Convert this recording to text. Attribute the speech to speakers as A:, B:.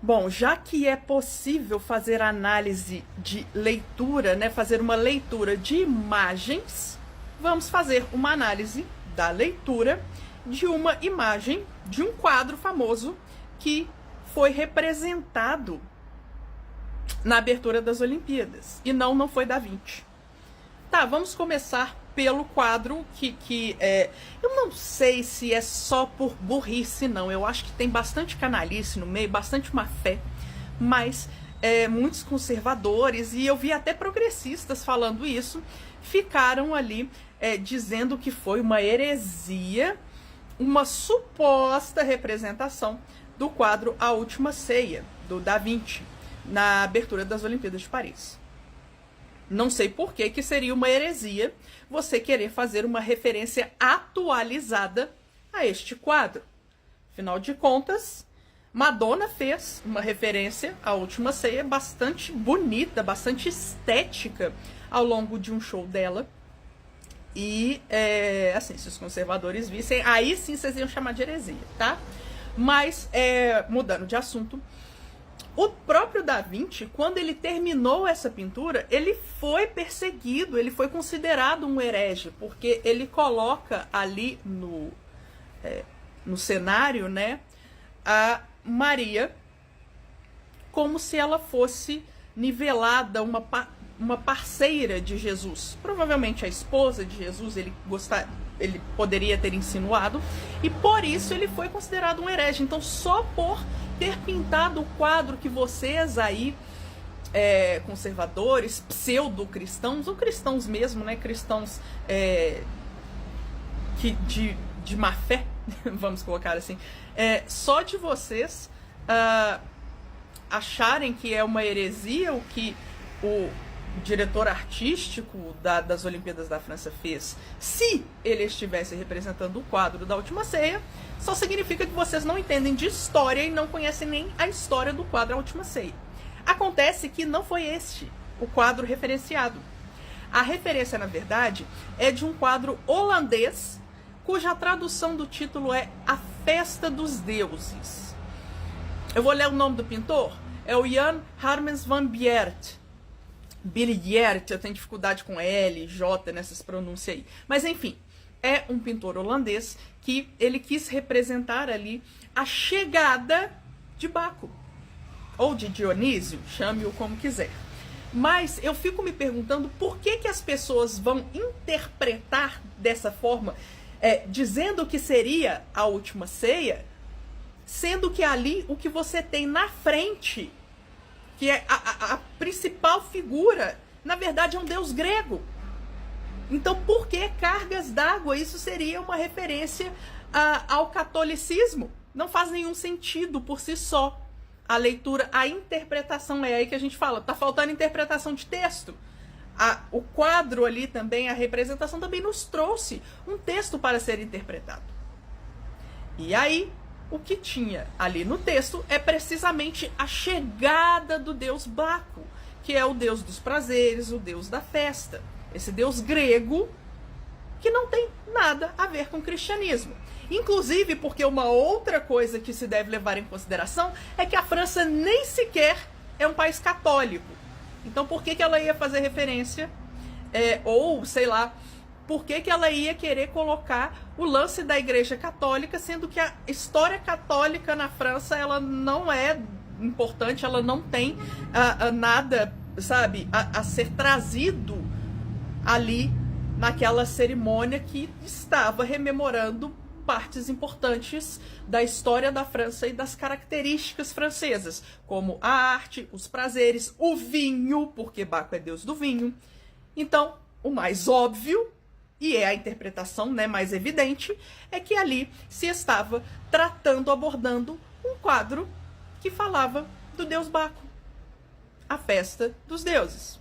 A: Bom, já que é possível fazer análise de leitura, né, fazer uma leitura de imagens, vamos fazer uma análise da leitura de uma imagem de um quadro famoso que foi representado na abertura das Olimpíadas. E não foi Da Vinci. Tá, vamos começar pelo quadro que eu não sei se é só por burrice, não. Eu acho que tem bastante canalice no meio, bastante má fé, mas muitos conservadores, e eu vi até progressistas falando isso, ficaram ali dizendo que foi uma heresia, uma suposta representação do quadro A Última Ceia, do Da Vinci, na abertura das Olimpíadas de Paris. Não sei por que seria uma heresia você querer fazer uma referência atualizada a este quadro. Afinal de contas, Madonna fez uma referência à Última Ceia bastante bonita, bastante estética ao longo de um show dela. E, assim, se os conservadores vissem, aí sim vocês iam chamar de heresia, tá? Mas, mudando de assunto, o próprio Da Vinci, quando ele terminou essa pintura, ele foi perseguido, ele foi considerado um herege, porque ele coloca ali no cenário, né, a Maria como se ela fosse nivelada, uma parceira de Jesus. Provavelmente a esposa de Jesus, ele poderia ter insinuado, e por isso ele foi considerado um herege. Então, só por ter pintado o quadro que vocês aí, conservadores, pseudo-cristãos, ou cristãos mesmo, né, cristãos de má fé, vamos colocar assim, só de vocês acharem que é uma heresia o que o diretor artístico das Olimpíadas da França fez, se ele estivesse representando o quadro da Última Ceia, só significa que vocês não entendem de história e não conhecem nem a história do quadro A Última Ceia. Acontece que não foi este o quadro referenciado. A referência, na verdade, é de um quadro holandês, cuja tradução do título é A Festa dos Deuses. Eu vou ler o nome do pintor, é o Jan Harmens van Biert. Billiert, eu tenho dificuldade com L, J nessas pronúncias aí. Mas enfim, é um pintor holandês que ele quis representar ali a chegada de Baco, ou de Dionísio, chame-o como quiser. Mas eu fico me perguntando por que as pessoas vão interpretar dessa forma, dizendo que seria a Última Ceia, sendo que ali o que você tem na frente, que é a principal figura, na verdade é um deus grego. Então, por que cargas d'água? Isso seria uma referência ao catolicismo. Não faz nenhum sentido por si só. A leitura, a interpretação, é aí que a gente fala, tá faltando interpretação de texto. O quadro ali também, a representação também nos trouxe um texto para ser interpretado. E aí, o que tinha ali no texto é precisamente a chegada do deus Baco, que é o deus dos prazeres, o deus da festa. Esse deus grego que não tem nada a ver com o cristianismo. Inclusive porque uma outra coisa que se deve levar em consideração é que a França nem sequer é um país católico. Então por que ela ia fazer referência, ou sei lá, por que ela ia querer colocar o lance da Igreja Católica, sendo que a história católica na França, ela não é importante, ela não tem nada, sabe, a ser trazido ali naquela cerimônia que estava rememorando partes importantes da história da França e das características francesas, como a arte, os prazeres, o vinho, porque Baco é deus do vinho. Então, o mais óbvio, e é a interpretação, né, mais evidente, é que ali se estava abordando um quadro que falava do deus Baco, a festa dos deuses.